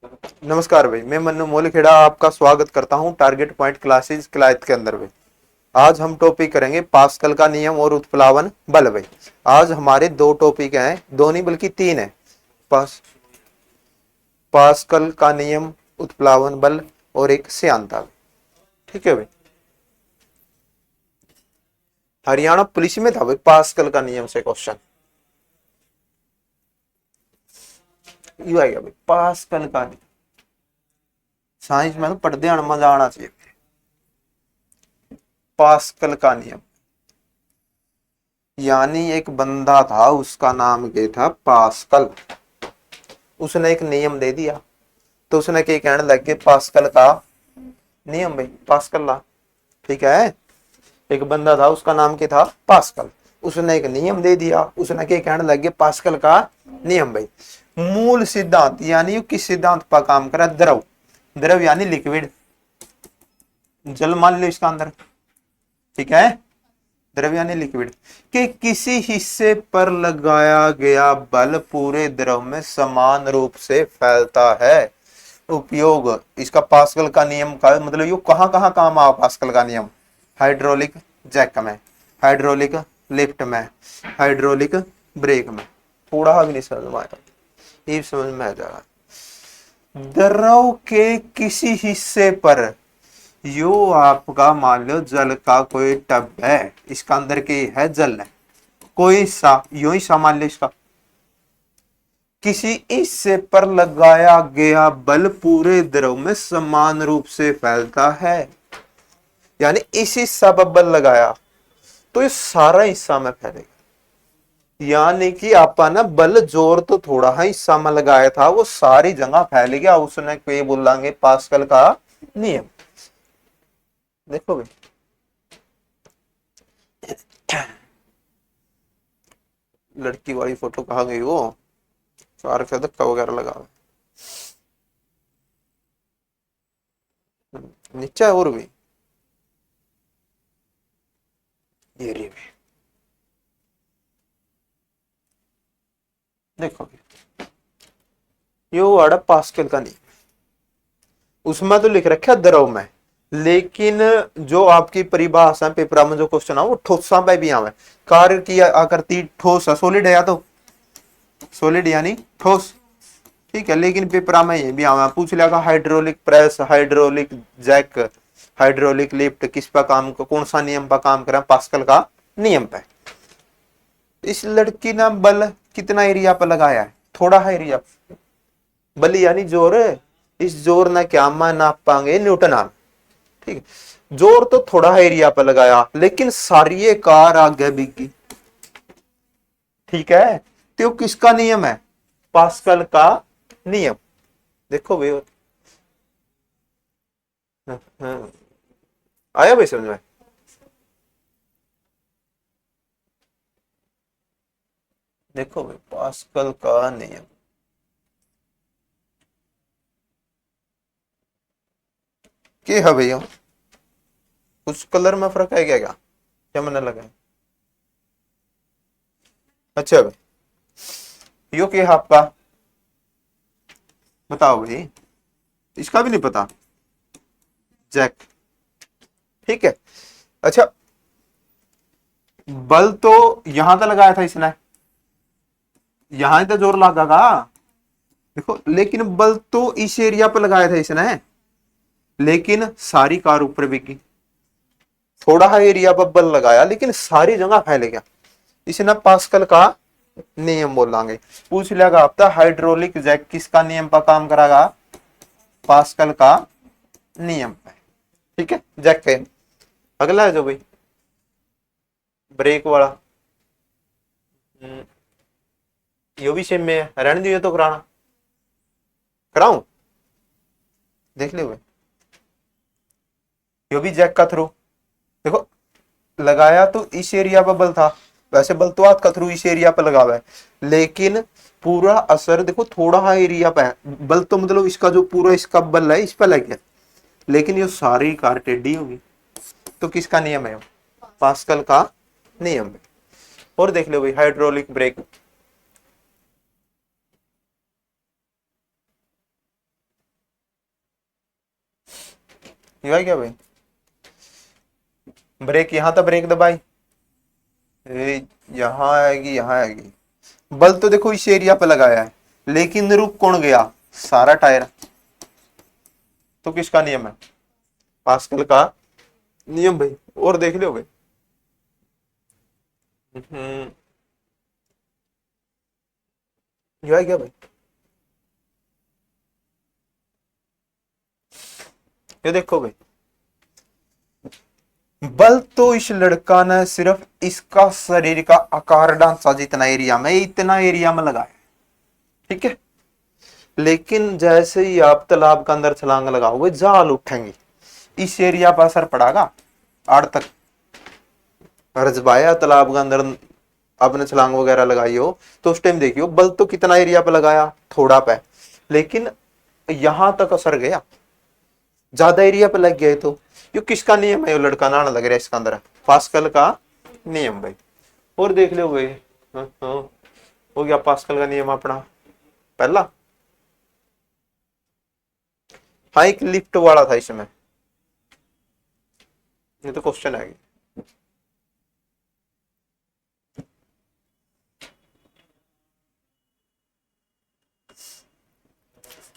नमस्कार भाई, मैं मन्नू मोलखेड़ा आपका स्वागत करता हूं टारगेट पॉइंट क्लासेस क्लायत के अंदर भाई। आज हम टॉपिक करेंगे पास्कल का नियम और उत्प्लावन बल भाई। आज हमारे दो टॉपिक हैं, दो नहीं बल्कि तीन है। पास पास्कल का नियम, उत्प्लावन बल और एक श्यानता। ठीक है भाई। हरियाणा पुलिस में था भाई पास्कल का नियम से क्वेश्चन। यू आएगा भाई पास्कल का नियम। साइंस में तो पढ़ते मजा आना चाहिए। पास्कल का नियम यानी एक बंदा था, उसका नाम क्या था, पास्कल। उसने एक नियम दे दिया तो उसने क्या कहने लग गया, पास्कल का नियम भाई, पास्कल ला। ठीक है। एक बंदा था, उसका नाम क्या था, पास्कल। उसने एक नियम दे दिया, उसने क्या कहने लग गया, पास्कल का नियम भाई। मूल सिद्धांत यानी किस सिद्धांत पर काम करा, द्रव। द्रव यानी लिक्विड, जल मान लो इसका अंदर। ठीक है। द्रव यानी लिक्विड के किसी हिस्से पर लगाया गया बल पूरे द्रव में समान रूप से फैलता है। उपयोग इसका पास्कल का नियम का मतलब ये कहां कहां काम आ पास्कल का नियम। हाइड्रोलिक जैक में, हाइड्रोलिक लिफ्ट में, हाइड्रोलिक ब्रेक में। थोड़ा भी नहीं समझ में आया, ये समझ में आ जाएगा। द्रव के किसी हिस्से पर, यो आपका मान लो जल का कोई टब है, इसका अंदर के है जल है, कोई सा यो ही सा मान लो इसका। किसी हिस्से पर लगाया गया बल पूरे द्रव में समान रूप से फैलता है। यानी इस हिस्सा पर बल लगाया तो ये सारा हिस्सा में फैलेगा। यानी कि आपा ना बल जोर तो थोड़ा ही हिस्सा में लगाया था, वो सारी जगह फैल गया। उसने कोई बोलेंगे पास्कल का नियम। देखो भाई, लड़की वाली फोटो कहाँ गई वो, कार का धक्का वगैरह लगा हुआ है। नीचे और भी ये रही भी। देखो भाई, ये वो वाला पास्कल का नियम, उसमें तो लिख रखा है द्रव में, लेकिन जो आपकी परिभाषा पेपर में जो क्वेश्चन है वो ठोसा पे भी आवे। कार्य की आकृति ठोस है, सॉलिड है या तो सॉलिड यानी ठोस। ठीक है, लेकिन पेपर में ये भी आवे, पूछ लिया hydraulic press, hydraulic jack, hydraulic lift किस पर काम, कौन सा नियम पर काम करें, पास्कल का नियम पे। इस लड़की ने बल कितना एरिया पर लगाया है, थोड़ा है एरिया। बल यानी जोर, इस जोर ने क्या नाप पाएंगे, न्यूटन आन। ठीक है, जोर तो थोड़ा एरिया पर लगाया लेकिन सारी कार आगे बिकी। ठीक है, तो किसका नियम है, पास्कल का नियम। देखो भाई, आया भाई समझ में। देखो भाई पास्कल का नियम क्या है भैया, कुछ कलर में फर्क है क्या, क्या मैंने लगा। अच्छा भाई, यो क्या है आपका, बताओ भाई, इसका भी नहीं पता, जैक। ठीक है। अच्छा, बल तो यहां तक लगाया था इसने, यहां ही तो जोर लगागा। देखो लेकिन बल तो इस एरिया पर लगाया था इसने, लेकिन सारी कार ऊपर बिकी। थोड़ा हा एरिया पर बल लगाया लेकिन सारी जगह फैल गया। इसे ना पास्कल का नियम बोलांगे। पूछ लिया आपका हाइड्रोलिक जैक किसका नियम पर काम करागा, पास्कल का नियम पे। ठीक है, जैक के अगला है जो भाई ब्रेक वाला। यो भी सेम में है, रहने दिए तो कराना, कराऊं, देख ले भाई। यो भी जैक का थ्रू, देखो लगाया तो इस एरिया पर बल था, वैसे बल तो हाथ का थ्रू इस एरिया पर लगा हुआ है, लेकिन पूरा असर देखो थोड़ा हा एरिया पे है। बल तो मतलब इसका जो पूरा इसका बल है इस पर लग गया, लेकिन ये सारी कार टेढ़ी होगी। तो किसका नियम है, पास्कल का नियम है। और देख लो भाई हाइड्रोलिक ब्रेक। ये है क्या भाई, ब्रेक यहां था, ब्रेक दबाई, यहां आएगी, यहां आएगी। बल तो देखो इस एरिया पे लगाया है, लेकिन रुक कौन गया, सारा टायर। तो किसका नियम है, पास्कल का नियम भाई। और देख लो भाई। ये है क्या भाई, ये देखो भाई, बल तो इस लड़का ने सिर्फ इसका शरीर का आकार ढांचा जितना एरिया में, इतना एरिया में लगाया, ठीक है। लेकिन जैसे ही आप तालाब के अंदर छलांग लगाओगे, जाल उठेंगी, इस एरिया पर असर पड़ेगा आड़ तक। रजबाया तालाब के अंदर आपने छलांग वगैरह लगाई हो, तो उस टाइम देखियो बल तो कितना एरिया पे लगाया, थोड़ा पे, लेकिन यहां तक असर गया, ज्यादा एरिया पे लग गया। तो ये किसका नियम है, ये लड़का नाना लग रहा है इसका अंदर, पास्कल का नियम भाई। और देख लो भाई, हो गया पास्कल का नियम अपना पहला। हाँ एक लिफ्ट वाला था इसमें, ये तो क्वेश्चन है।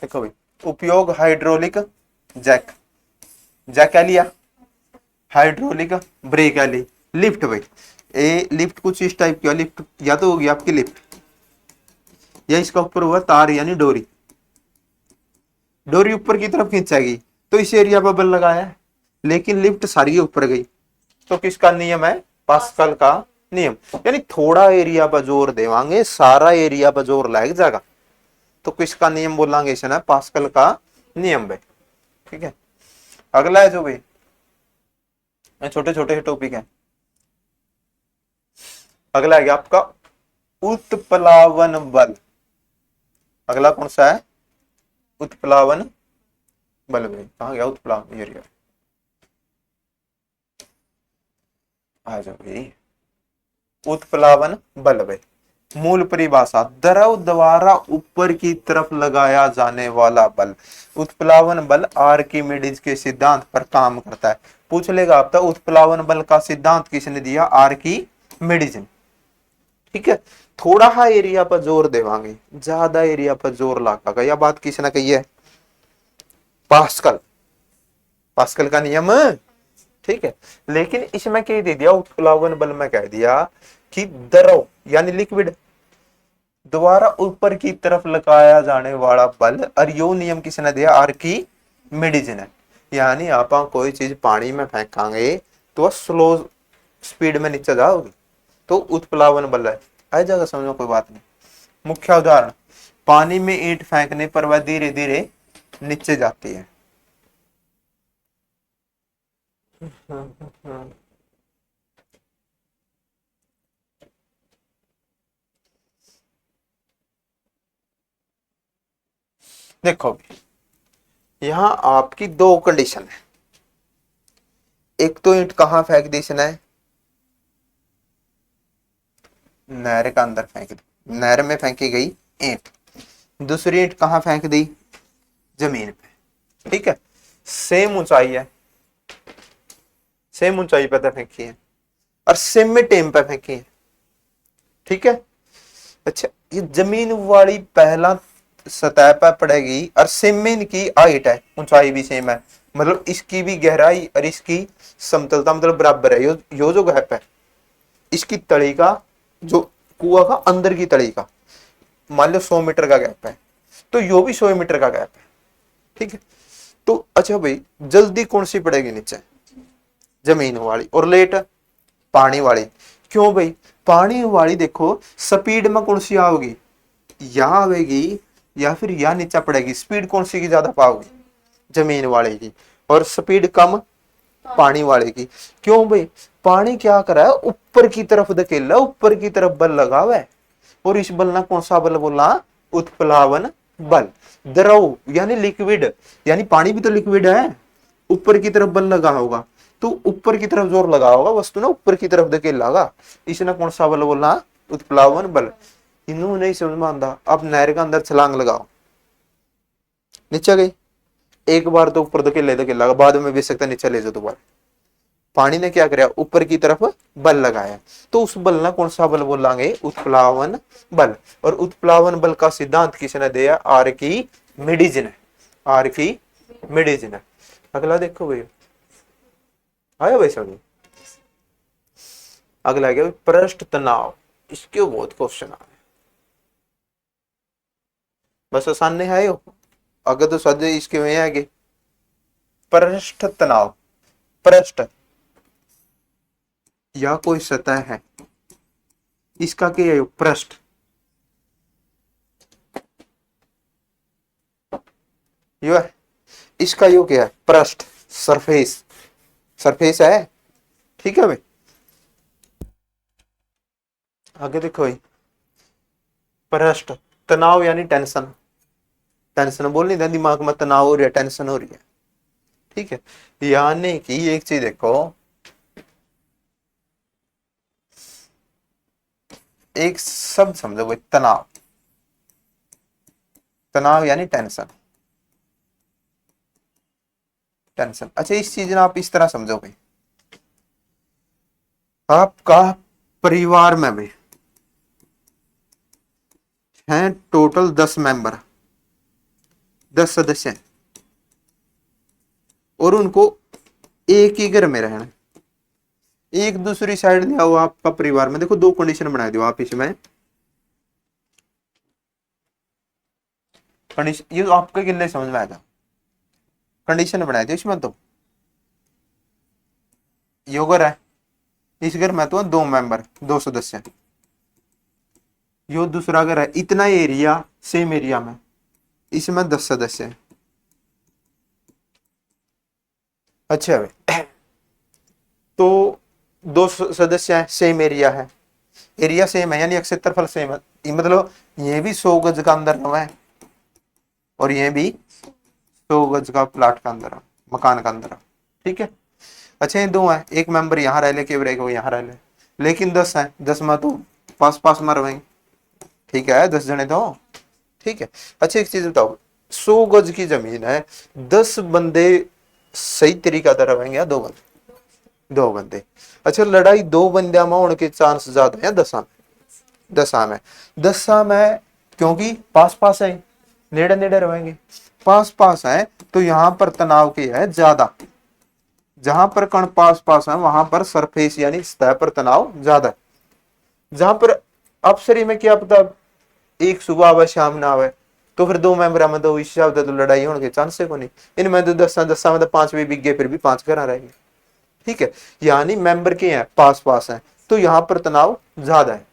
देखो भाई, उपयोग हाइड्रोलिक जैक, जैक क्या लिया, हाइड्रोलिक ब्रेक क्या ली, लिफ्ट भाई। ए लिफ्ट कुछ इस टाइप की लिफ्ट, या तो होगी आपकी लिफ्ट, या इसका ऊपर हुआ तार यानी डोरी, डोरी ऊपर की तरफ खींचेगी, तो इस एरिया पर बल लगाया है, लेकिन लिफ्ट सारी ऊपर गई। तो किसका नियम है, पास्कल का नियम। यानी थोड़ा एरिया पर जोर देवांगे, सारा एरिया पर जोर लग जाएगा, तो किसका नियम बोलांगे इसे ना, पास्कल का नियम भाई, ठीक है। अगला है जो भाई, छोटे छोटे टॉपिक है। अगला है आपका उत्प्लावन बल। अगला कौन सा है, उत्प्लावन बल भाई। कहा गया उत्प्लावन, ये आ जाओ भाई, उत्प्लावन बल भाई। मूल परिभाषा, द्रव द्वारा ऊपर की तरफ लगाया जाने वाला बल। उत्प्लावन बल आर्किमिडीज के सिद्धांत पर काम करता है। पूछ लेगा आपका उत्प्लावन बल का सिद्धांत किसने दिया, आर्किमिडीज ने, ठीक है। थोड़ा हा एरिया पर जोर देवांगे, ज्यादा एरिया पर जोर लगागा, यह बात किसने कही है, पास्कल, पास्कल का नियम, ठीक है। लेकिन इसमें क्या दे दिया, उत्प्लावन बल में कह दिया कि द्रव यानी लिक्विड द्वारा ऊपर की तरफ लगाया जाने वाला बल, और यो नियम किसने दिया, आर्किमिडीज ने। यानी आप कोई चीज पानी में फेंकांगे तो स्लो स्पीड में नीचे जाओगी, तो उत्प्लावन बल है, आ जाएगा समझो, कोई बात नहीं। मुख्य उदाहरण, पानी में ईंट फेंकने पर वह धीरे धीरे नीचे जाती है। देखो यहां आपकी दो कंडीशन है, एक तो ईंट कहां फेंक दी इसने, नहर का अंदर फेंक दी, नहर में फेंकी गई ईंट। दूसरी ईंट कहां फेंक दी, जमीन पे, ठीक है। सेम ऊंचाई है, सेम ऊंचाई पे फेंकी है, और सेम में टेम पे फेंकी है, ठीक है। अच्छा, ये जमीन वाली पहला सतह पर पड़ेगी, और सेम में इनकी हाइट है, ऊंचाई भी सेम है, मतलब इसकी भी गहराई और इसकी समतलता मतलब बराबर है। यो जो गैप है, इसकी तली का, जो कुआ का अंदर की तली का, मान लो 100 मीटर का गैप है, तो यो भी 100 मीटर का गैप है, ठीक है। तो अच्छा भाई, जल्दी कौन सी पड़ेगी नीचे, जमीन वाली, और लेट पानी वाली। क्यों भाई, पानी वाली देखो स्पीड में कौन सी आओगी, यहां आवेगी या फिर यहां नीचे पड़ेगी, स्पीड कौन सी की ज्यादा पाओगी, जमीन वाले की, और स्पीड कम पानी वाले की। क्यों भाई, पानी क्या कर रहा है, ऊपर की तरफ धकेला, ऊपर की तरफ बल लगा हुआ है, और इस बल ना कौन सा बल बोला, उत्प्लावन बल। द्रव यानी लिक्विड, यानी पानी भी तो लिक्विड है, ऊपर की तरफ बल लगा होगा, तो ऊपर की तरफ जोर लगा होगा, वस्तु ना ऊपर की तरफ धकेलागा, इसने कौन सा बल बोला, उत्प्लावन बल। इन्होंने नहीं समझ में आता। अब नहर के अंदर छलांग लगाओ, नीचे गई, एक बार तो ऊपर धकेला बाद में भी सकता नीचे ले जाओ दोबारा। पानी ने क्या कराया, ऊपर की तरफ बल लगाया, तो उस बल ना कौन सा बल बोलांगे, उत्प्लावन बल। और उत्प्लावन बल का सिद्धांत किसने दिया, आर्किमिडीज ने, आर्किमिडीज ने। अगला देखो भाई, आया भाई समझ। अगला क्या, पृष्ठ तनाव, इसके बहुत क्वेश्चन आ, बस आसान नहीं है यो, अगर तो सजे इसके में आगे। पृष्ठ तनाव, पृष्ठ या कोई सतह है, इसका क्या है, पृष्ठ। यो है, इसका यो क्या है, पृष्ठ, सरफेस, सरफेस है, ठीक है भाई। आगे देखो भाई, पृष्ठ तनाव यानी टेंशन, टेंशन बोल नहीं था दिमाग में, तनाव हो रही है, टेंशन हो रही है, ठीक है। यानी कि एक चीज देखो, एक शब्द समझो भाई, तनाव, तनाव यानी टेंशन, टेंशन। अच्छा इस चीज ना आप इस तरह समझो भाई, आपका परिवार में भी हैं टोटल 10 मेंबर, 10 सदस्य हैं, और उनको एक ही घर में रहना, एक दूसरी साइड ले आओ आपका परिवार में, देखो दो कंडीशन बना दो आप इसमें, कंडीशन ये आपके किले समझ में आएगा, कंडीशन बना दो इसमें। तो यो घर है, इस घर में तो 2 मेंबर, 2 सदस्य, यो दूसरा घर है, इतना एरिया सेम एरिया में, इसमें 10 सदस्य हैं। अच्छा भाई, तो 2 सदस्य हैं, सेम एरिया है, एरिया सेम है यानी क्षेत्रफल सेम है, मतलब ये भी 100 गज का अंदर रहा है और ये भी 100 गज का प्लाट का अंदर है, मकान का अंदर है, ठीक है। अच्छा ये 2 है, एक मेंबर यहाँ रह ले, केवल एक यहाँ रह ले, लेकिन 10 है, 10 में तो पास पास में रहेंगे, ठीक है, 10 जने तो, ठीक है। अच्छा एक चीज बताओ, 100 गज की जमीन है, 10 बंदे सही तरीका से रहेंगे या 2 बंदे, 2 बंदे। अच्छा लड़ाई 2 बंदे में होने के चांस ज्यादा है 10 में, 10 में क्योंकि पास पास है, नेड़े नेड़े रहेंगे, पास पास है, तो यहाँ पर तनाव की है ज्यादा, जहां पर कण पास पास है वहां पर सरफेस यानी सतह पर तनाव ज्यादा है। जहां पर अपसरी में क्या पता एक सुबह आवे शाम ना आवे, तो फिर 2 मेंबर में तो इस हिसाब से तो लड़ाई होने के चांस को नहीं, इनमें तो 10 में तो 5 भी बिक गए, फिर भी 5 घर रहेंगे, ठीक है। यानी मेंबर के हैं पास पास हैं, तो यहाँ पर तनाव ज्यादा है,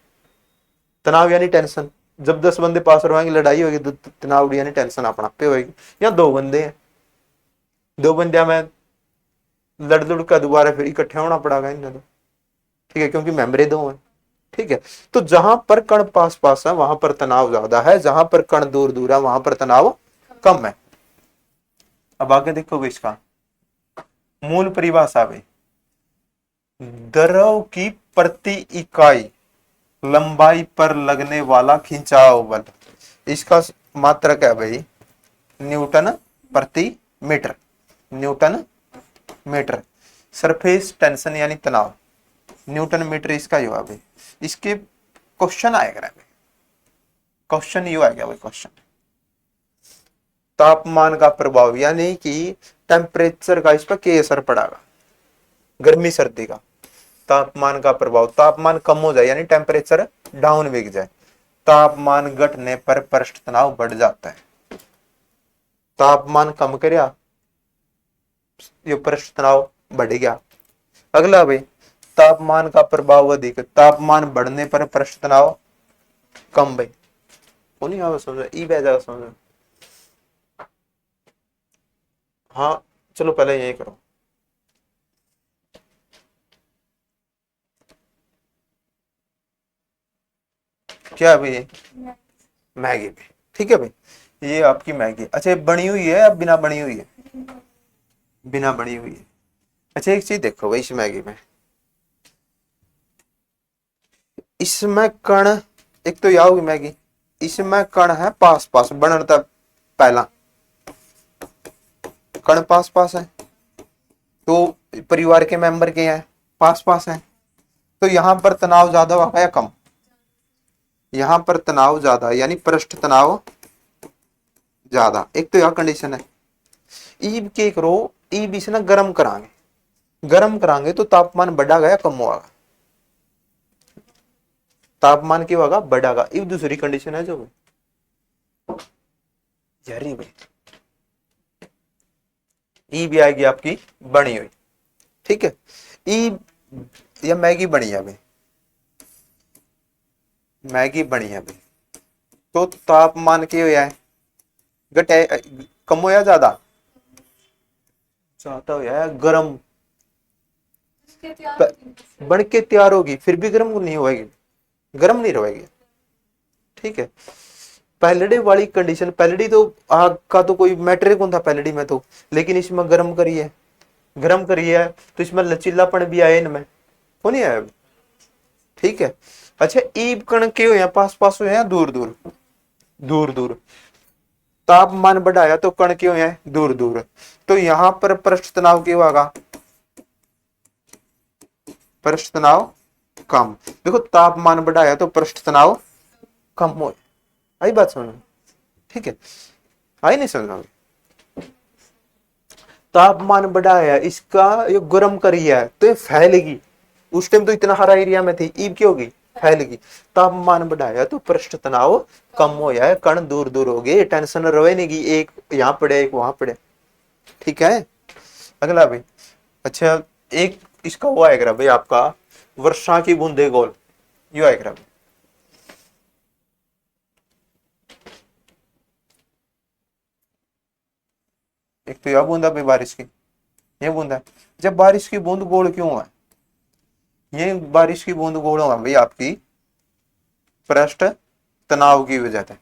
तनाव यानी टेंशन, जब 10 बंदे पास रहेंगे लड़ाई होगी तो तनाव यानी टेंशन अपना पे होगी। या 2 बंदे हैं, 2 बंदे में लड़ लड़ का दोबारा फिर इकट्ठे होना पड़ेगा इन्हें तो, ठीक है, क्योंकि मेंबरे 2 हैं, ठीक है। तो जहां पर कण पास पास है वहां पर तनाव ज्यादा है, जहां पर कण दूर दूर है वहां पर तनाव कम है। अब आगे देखो इसका मूल परिभाषा भी, द्रव की प्रति इकाई लंबाई पर लगने वाला खिंचाव बल, इसका मात्रक है भाई न्यूटन प्रति metre, newton metre. Surface tension यानी तनाव, न्यूटन मीटर इसका ही हुआ भाई। इसके क्वेश्चन आएगा, क्वेश्चन यू आएगा भाई, क्वेश्चन तापमान का प्रभाव यानी कि टेम्परेचर का इस पर क्या असर पड़ेगा, गर्मी सर्दी का, तापमान का प्रभाव, तापमान कम हो जाए यानी टेम्परेचर डाउन बिक जाए, तापमान घटने पर पृष्ठ तनाव बढ़ जाता है, तापमान कम करया ये पृष्ठ तनाव बढ़ गया। अगला भाई तापमान का प्रभाव अधिक, तापमान बढ़ने पर पृष्ठ तनाव कम भाई, वो नहीं आवा समझ ई बेजा समझ। हाँ चलो पहले यही करो, क्या है भाई, मैगी भी, ठीक है भाई, ये आपकी मैगी। अच्छा ये बनी हुई है अब बिना बनी हुई है, बिना बनी हुई है। अच्छा एक चीज देखो भाई इस मैगी में, इसमें कण, एक तो यह होगी मैगी, इसमें कण है पास पास बनता पहला, कण पास पास है, तो परिवार के मेंबर के हैं पास पास है, तो यहां पर तनाव ज्यादा होगा या कम? यहां पर तनाव ज्यादा, यानी पृष्ठ तनाव ज्यादा। एक तो यह कंडीशन है। ईब के करो, ईब इसे ना गर्म करांगे, गर्म करांगे तो तापमान बढ़ागा या कम होगा? तापमान क्या होगा? बढ़ागा। ईब दूसरी कंडीशन है जो यारी भाई, ई भी आएगी आपकी बनी हुई, ठीक है। ई या मैगी बनी है भाई, मैगी बनी है भाई, तो तापमान क्या हो है? घटे, कम हो या ज्यादा? ज्यादा हो या गर्म? बन के तैयार होगी फिर भी गर्म नहीं होगी, गर्म नहीं रहेगी, ठीक है। पहलड़ी वाली कंडीशन, पहलड़ी तो आग का तो कोई मैटर कौन था पहलड़ी में तो, लेकिन इसमें गर्म करी है, गर्म करी है तो इसमें लचीलापन भी आया इनमें, हो नहीं आया? ठीक है। अच्छा, ईब कण के हुए पास पास हुए हैं दूर दूर, दूर दूर, तापमान बढ़ाया तो कण के हुए हैं दूर दूर, तो यहां पर पृष्ठ तनाव क्या होगा? पृष्ठ तनाव कम। देखो तापमान बढ़ाया तो पृष्ठ तनाव कम हो, आई बात समझ में? ठीक है, आई नहीं समझ में? तापमान बढ़ाया, इसका ये गर्म करी है तो ये फैलेगी, उस टाइम तो इतना हरा एरिया में थी, ईब क्या होगी? फैलेगी। तापमान बढ़ाया तो पृष्ठ तनाव कम हो जाए, कण दूर दूर हो गए, टेंशन रहे नहीं की एक यहां पड़े एक वहां पड़े, ठीक है। अगला भाई, अच्छा एक इसका वो आएगा भाई आपका वर्षा की बूंदे गोल, यो आएगा भाई। एक तो यह बूंदा भाई बारिश की, ये बूंदा, जब बारिश की बूंद गोल क्यों है? ये बारिश की बूंद गोल है भाई आपकी पृष्ठ तनाव की वजह से,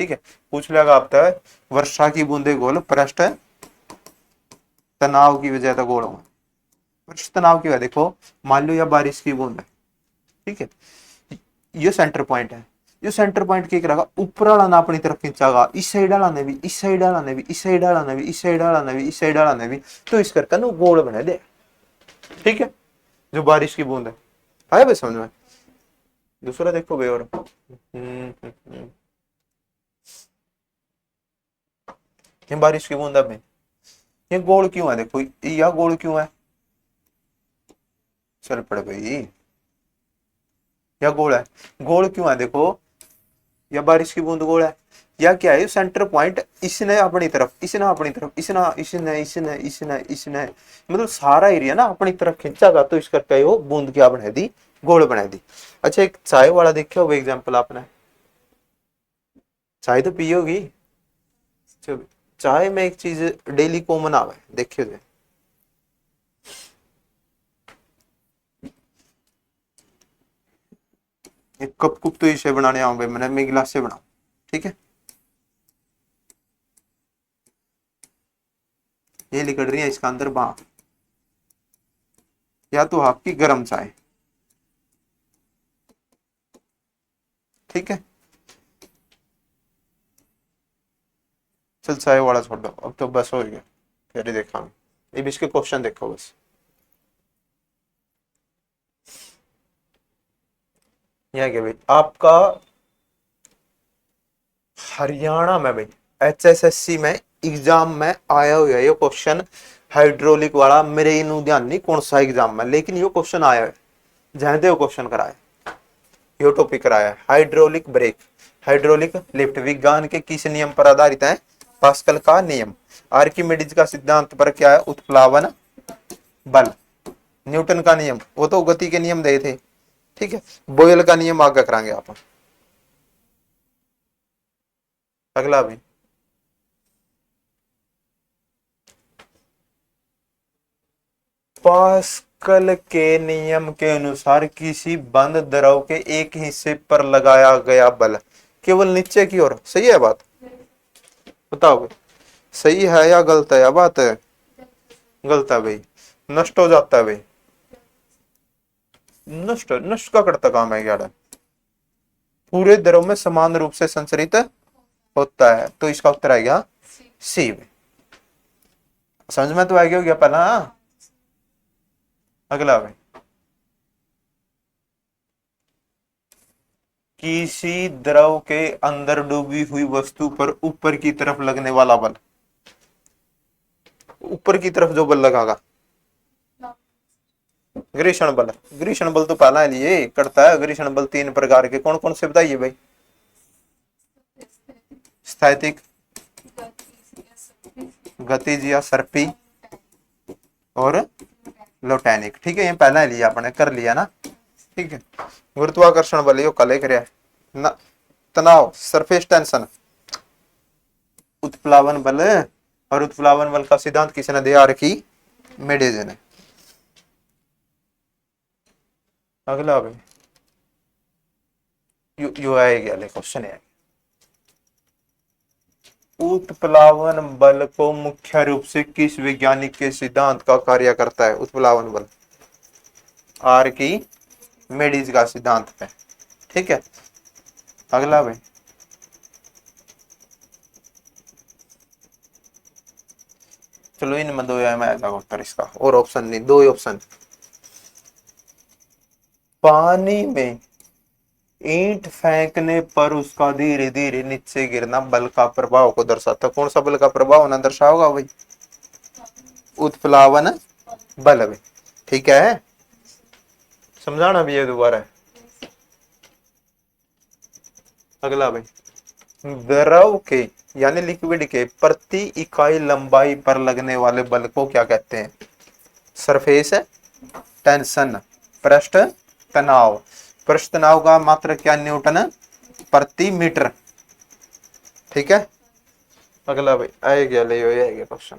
ठीक है। पूछ लेगा आपका वर्षा की बूंदे गोल पृष्ठ तनाव की वजह से गोल हुआ। पृष्ठ तनाव की वजह देखो, मान लो या बारिश की बूंद है, ठीक है, ये सेंटर पॉइंट है, ये सेंटर पॉइंट क्या करेगा? ऊपर वाला ना अपनी तरफ खींचागा, इस साइड वाला ने भी, इस साइड वाला ने भी, इस साइड वाला ने भी, इस साइड वाला ने भी, इस साइड वाला ने भी, तो इस करके ना गोल बना दे, ठीक है। जो बारिश की बूंद है, आया भाई समझ में? दूसरा देखो भाई, और ये बारिश की बूंद में ये गोल क्यों है? देखो यह गोल क्यों है? चल पड़े भाई, यह गोल है, गोल क्यों है? देखो यह बारिश की बूंद गोल है, या क्या है? सेंटर पॉइंट इसने अपनी तरफ, इसने अपनी तरफ, इसने मतलब सारा एरिया ना अपनी तरफ खींचागा, तो इस करके वो बूंद क्या बना दी? गोल बना दी। अच्छा एक चाय वाला देखो वो एग्जांपल आपने, चाय तो पी होगी, चाय में एक चीज डेली कॉमन आवे, देखियो जे एक कप कुप तो इसे बनाने आऊं भाई, मैंने मैं गिलास से बनाऊं, ठीक है। ये निकल रही है इसका अंदर भाप, या तो आपकी गर्म चाय, ठीक है। चल चाय वाला छोड़ दो, अब तो बस हो गया, फिर ही देखा ये भी, इसके क्वेश्चन देखो बस। यह क्या भाई आपका हरियाणा में भाई HSSC में एग्जाम में आया हुआ है ये क्वेश्चन, हाइड्रोलिक वाला, मेरे इन ध्यान नहीं कौन सा एग्जाम में, लेकिन ये क्वेश्चन आया है, जयदेव क्वेश्चन कराया, ये टॉपिक कराया है हाइड्रोलिक ब्रेक, हाइड्रोलिक लिफ्ट, विज्ञान के किस नियम पर आधारित है? पास्कल का नियम। आर्किमिडीज का सिद्धांत पर क्या है? उत्प्लावन बल। न्यूटन का नियम, वो तो गति के नियम दे थे, ठीक है। बोयल का नियम आगे कराएंगे आप। अगला भी, पास्कल के नियम के अनुसार किसी बंद द्रव के एक हिस्से पर लगाया गया बल केवल नीचे की ओर, सही है बात? बताओ सही है या गलत है? या बात है गलत है भाई, नष्ट हो जाता है भाई, नष्ट नष्ट का करता काम है क्या? पूरे द्रव में समान रूप से संचरित होता है, तो इसका उत्तर आएगा सी में। समझ में तो आ गया हो गया पहला। अगला भाई, किसी द्रव के अंदर डूबी हुई वस्तु पर ऊपर की तरफ लगने वाला बल, ऊपर की तरफ जो बल लगागा, घर्षण बल। घर्षण बल तो पहला लिए करता है। घर्षण बल तीन प्रकार के कौन कौन से बताइए भाई? स्थैतिक, गतिज या सर्पी, और लोटैनिक। ठीक है, ये पहला लिया अपने, कर लिया ना। ठीक है, गुरुत्वाकर्षण बल यो कल करे ना, तनाव सरफेस टेंशन, उत्प्लावन बल, और उत्प्लावन बल का सिद्धांत किसने दिया रखी? मेडेज ने। अगला भाई, यू आएगा क्वेश्चन है, उत्प्लावन बल को मुख्य रूप से किस वैज्ञानिक के सिद्धांत का कार्य करता है? उत्प्लावन बल आर की मेडिज का सिद्धांत पे। ठीक है, अगला भाई, चलो इनमें दो में आएगा उत्तर इसका, और ऑप्शन नहीं, दो ही ऑप्शन। पानी में ईंट फेंकने पर उसका धीरे धीरे नीचे गिरना बल का प्रभाव को दर्शाता, कौन सा बल का प्रभाव ना दर्शाओगा भाई? उत्प्लावन बल भाई। ठीक है, समझाना भी है दोबारा। अगला भाई, द्रव के यानी लिक्विड के प्रति इकाई लंबाई पर लगने वाले बल को क्या कहते हैं? सरफेस टेंशन, पृष्ठ तनाव। पृष्ठ तनाव का मात्रक क्या? न्यूटन प्रति मीटर। ठीक है, अगला भाई आएगा, ले आएगा क्वेश्चन।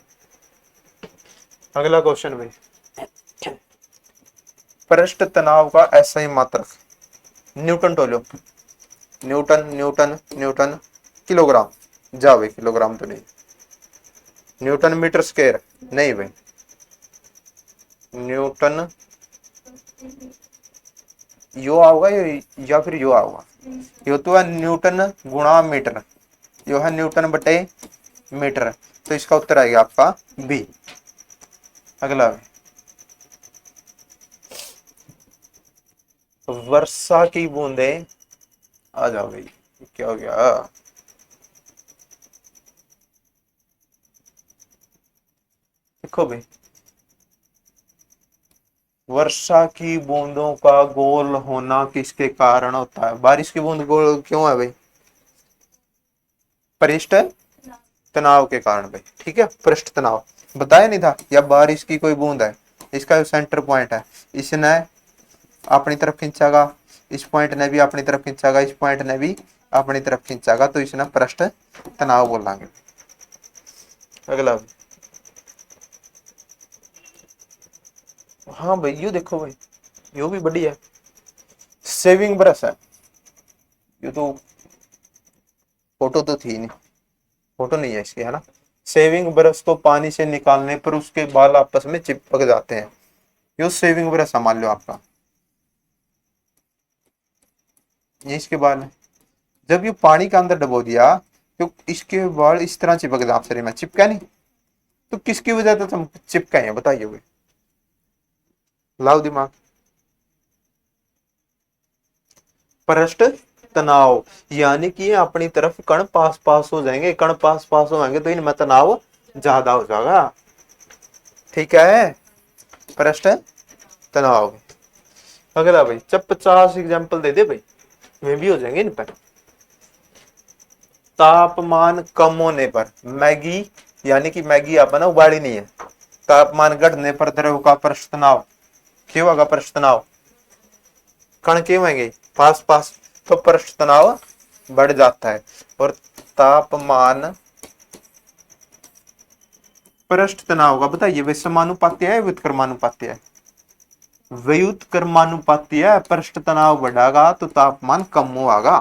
अगला क्वेश्चन भाई, पृष्ठ तनाव का ऐसा ही मात्रक Newton Tolo, Newton Newton Newton kilogram, जा भाई किलोग्राम तो नहीं, न्यूटन मीटर स्क्वायर नहीं भाई, न्यूटन यो आओगा या फिर यो आओगा, यो तो है न्यूटन गुणा मीटर, यो है न्यूटन बटे मीटर, तो इसका उत्तर आएगा आपका बी। अगला, वर्षा की बूंदे, आ जाओ भाई, क्या हो गया? देखो भाई, वर्षा की बूंदों का गोल होना किसके कारण होता है? बारिश की बूंद गोल क्यों है भाई? पृष्ठ तनाव के कारण भाई। ठीक है, पृष्ठ तनाव बताया नहीं था, या बारिश की कोई बूंद है, इसका सेंटर पॉइंट है, इसने अपनी तरफ खींचागा, इस पॉइंट ने भी अपनी तरफ खींचागा, इस पॉइंट ने भी अपनी तरफ खींचागा, तो इसने पृष्ठ तनाव बोलेंगे। अगला, हाँ भाई यू देखो भाई, यू भी बढ़िया है, सेविंग ब्रश है, ये तो फोटो तो थी नहीं, फोटो नहीं है इसकी, है ना। सेविंग ब्रश को पानी से निकालने पर उसके बाल आपस में चिपक जाते हैं, यो सेविंग ब्रश है, मान लो आपका, ये इसके बाल है। जब ये पानी के अंदर डबो दिया तो इसके बाल इस तरह चिपक गए आपसे में, चिपका नहीं, तो किसकी वजह से तुम चिपका है बताइए भाई, लाओ दिमाग। पृष्ठ तनाव, यानी कि अपनी तरफ कण पास पास हो जाएंगे, कण पास पास हो जाएंगे तो इनमें तनाव ज्यादा हो जाएगा। ठीक है, पृष्ठ तनाव। अगला भाई, जब 50 एग्जाम्पल दे दे भाई, वे भी हो जाएंगे इन पर। तापमान कम होने पर मैगी, यानी कि मैगी अपना उबाली नहीं है, तापमान घटने पर द्रव का पृष्ठ तनाव क्यों होगा? पृष्ठ तनाव, कण क्यों होंगे पास पास, तो पृष्ठ तनाव बढ़ जाता है। और तापमान पृष्ठ तनाव का बताइए वे समानुपाती है व्युत्क्रमानुपाती है? व्युत्क्रमानुपाती है, पृष्ठ तनाव बढ़ागा तो तापमान कम होगा,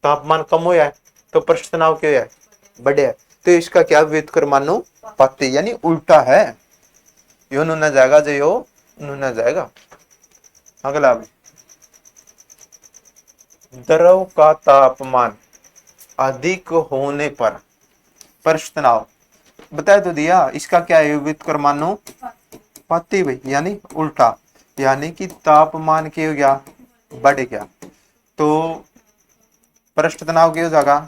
तापमान कम हो जाए तो पृष्ठ तनाव क्या है? बढ़े। तो इसका क्या व्युत्क्रमानुपाती यानी उल्टा है, यो न जाएगा जो यो न जाएगा। अगला, द्रव का तापमान अधिक होने पर पृष्ठ तनाव, बता तो दिया, इसका क्या है व्युत्क्रमानुपाती भाई, यानी उल्टा, यानी कि तापमान क्या हो गया, बढ़ गया, तो पृष्ठ तनाव क्या हो जाएगा,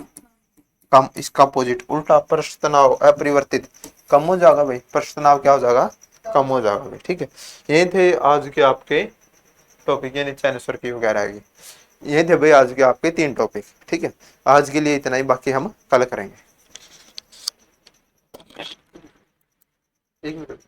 कम। इसका अपोजिट उल्टा, पृष्ठ तनाव अपरिवर्तित कम हो जाएगा भाई, पृष्ठ तनाव क्या हो जाएगा, कम हो जाएगा भाई। ठीक है, ये थे आज के आपके टॉपिक, यानी चैनसर की वगैरह की। ये थे भाई आज के आपके 3 टॉपिक। ठीक है, आज के लिए इतना ही, बाकी हम कल करेंगे। 1 मिनट।